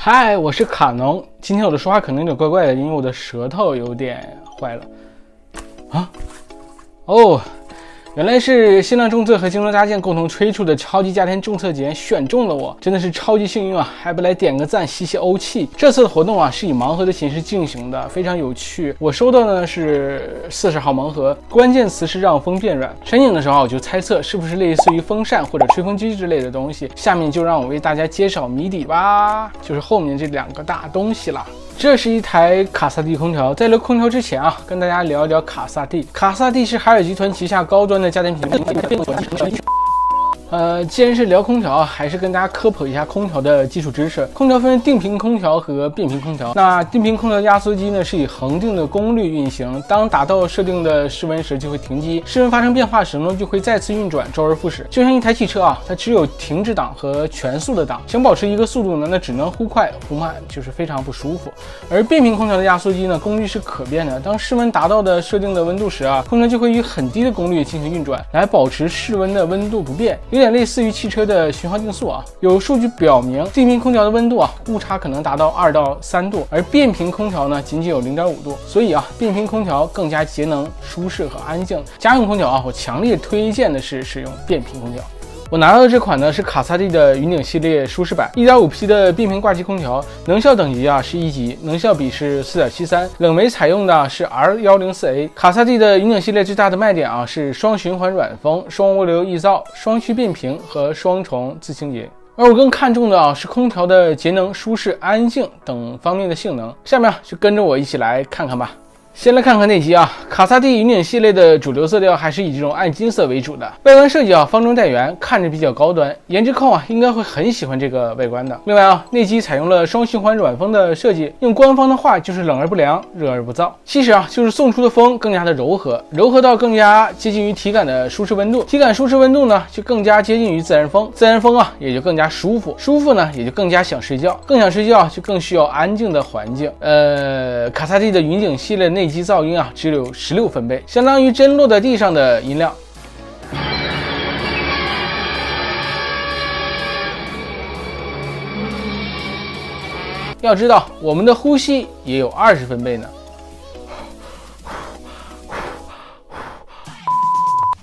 嗨，我是卡农。今天我的说话可能有点怪怪的，因为我的舌头有点坏了。原来是新浪众测和京东家电共同推出的超级家电众测节选中了我，真的是超级幸运啊！还不来点个赞，吸欧气。这次的活动啊是以盲盒的形式进行的，非常有趣。我收到的是40号盲盒，关键词是让风变软。申请的时候我就猜测是不是类似于风扇或者吹风机之类的东西，下面就让我为大家揭晓谜底吧，就是后面这两个大东西了。这是一台卡萨帝空调。在聊空调之前啊，跟大家聊一聊卡萨帝。卡萨帝是海尔集团旗下高端的家电品牌。既然是聊空调，还是跟大家科普一下空调的基础知识。空调分定频空调和变频空调。那定频空调压缩机呢，是以恒定的功率运行，当达到设定的室温时就会停机，室温发生变化时呢，就会再次运转，周而复始。就像一台汽车啊，它只有停止档和全速的档，想保持一个速度呢，那只能忽快忽慢，就是非常不舒服。而变频空调的压缩机呢，功率是可变的，当室温达到的设定的温度时啊，空调就会以很低的功率进行运转，来保持室温的温度不变，有点类似于汽车的巡航定速啊。有数据表明，定频空调的温度啊误差可能达到2到3度，而变频空调呢仅仅有0.5度。所以啊，变频空调更加节能、舒适和安静。家用空调啊，我强烈推荐的是使用变频空调。我拿到的这款呢是卡萨帝的云顶系列舒适版 1.5P 的变频挂机空调，能效等级啊是1级，能效比是 4.73， 冷媒采用的是 R104A。 卡萨帝的云顶系列最大的卖点啊是双循环软风、双涡流抑噪、双区变频和双重自清洁。而我更看重的啊是空调的节能、舒适、安静等方面的性能。下面就跟着我一起来看看吧。先来看看内机啊，卡萨帝云顶系列的主流色调还是以这种暗金色为主的，外观设计啊方中带圆，看着比较高端，颜值控啊应该会很喜欢这个外观的。另外啊，内机采用了双循环软风的设计，用官方的话就是冷而不凉，热而不燥。其实啊，就是送出的风更加的柔和到更加接近于体感的舒适温度，体感舒适温度呢就更加接近于自然风，自然风啊也就更加舒服，舒服呢也就更加想睡觉，更想睡觉就更需要安静的环境。卡萨帝的云顶系列内机噪音啊只有16分贝，相当于针落在地上的音量。要知道我们的呼吸也有20分贝呢。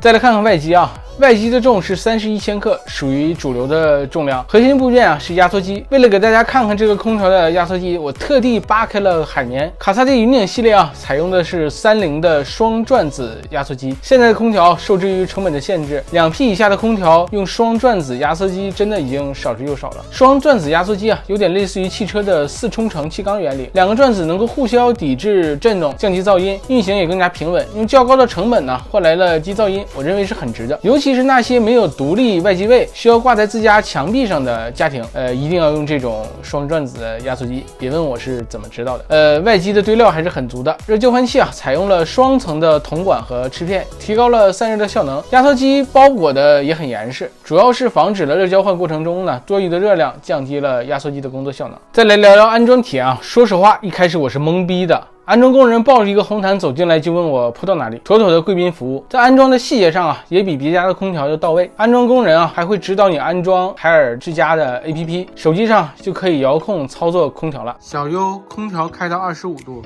再来看看外机啊，外机的重是31千克，属于主流的重量。核心部件啊是压缩机。为了给大家看看这个空调的压缩机，我特地扒开了海绵。卡萨帝云顶系列啊，采用的是30的双转子压缩机。现在的空调受制于成本的限制，2P 以下的空调用双转子压缩机真的已经少之又少了。双转子压缩机啊，有点类似于汽车的4冲程气缸原理，2个转子能够互相抵制震动，降低噪音，运行也更加平稳。用较高的成本呢，换来了低噪音，我认为是很值的。尤其是那些没有独立外机位，需要挂在自家墙壁上的家庭，一定要用这种双转子压缩机。别问我是怎么知道的。外机的堆料还是很足的。热交换器啊，采用了双层的铜管和翅片，提高了散热的效能。压缩机包裹的也很严实，主要是防止了热交换过程中呢多余的热量，降低了压缩机的工作效能。再来聊聊安装体验啊，说实话，一开始我是懵逼的。安装工人抱着一个红毯走进来，就问我铺到哪里，妥妥的贵宾服务。在安装的细节上啊，也比别家的空调要到位。安装工人啊，还会指导你安装海尔之家的 APP， 手机上就可以遥控操作空调了。小优，空调开到25度。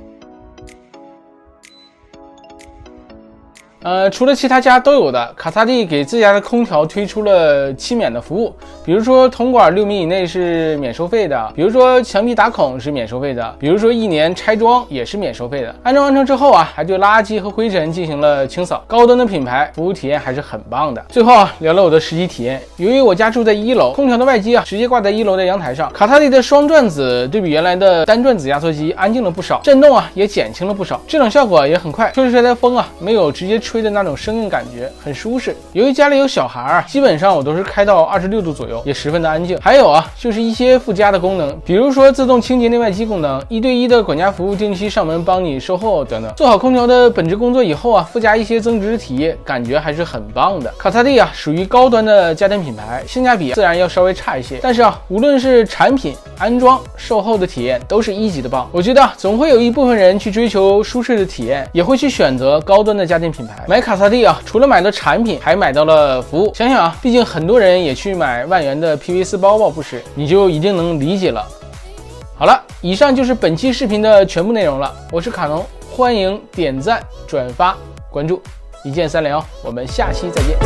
除了其他家都有的，卡萨帝给自家的空调推出了期免的服务，比如说铜管6米以内是免收费的，比如说墙壁打孔是免收费的，比如说1年拆装也是免收费的。安装完成之后啊，还对垃圾和灰尘进行了清扫，高端的品牌，服务体验还是很棒的。最后啊，聊聊我的实际体验。由于我家住在1楼，空调的外机啊直接挂在1楼的阳台上，卡萨帝的双转子对比原来的单转子压缩机安静了不少，震动啊也减轻了不少，制冷效果也很快，吹出来的风啊没有直接吹的那种生硬感觉，很舒适。由于家里有小孩啊，基本上我都是开到26度左右，也十分的安静。还有啊，就是一些附加的功能，比如说自动清洁内外机功能，1对1的管家服务，定期上门帮你售后等等。做好空调的本职工作以后啊，附加一些增值体验，感觉还是很棒的。卡萨帝啊，属于高端的家电品牌，性价比自然要稍微差一些，但是啊，无论是产品、安装、售后的体验都是1级的棒。我觉得总会有一部分人去追求舒适的体验，也会去选择高端的家电品牌。买卡萨帝啊，除了买了产品，还买到了服务。想想啊，毕竟很多人也去买万元的 PV4 包包不是，你就一定能理解了。好了，以上就是本期视频的全部内容了。我是卡农，欢迎点赞、转发、关注，一键3连哦。我们下期再见。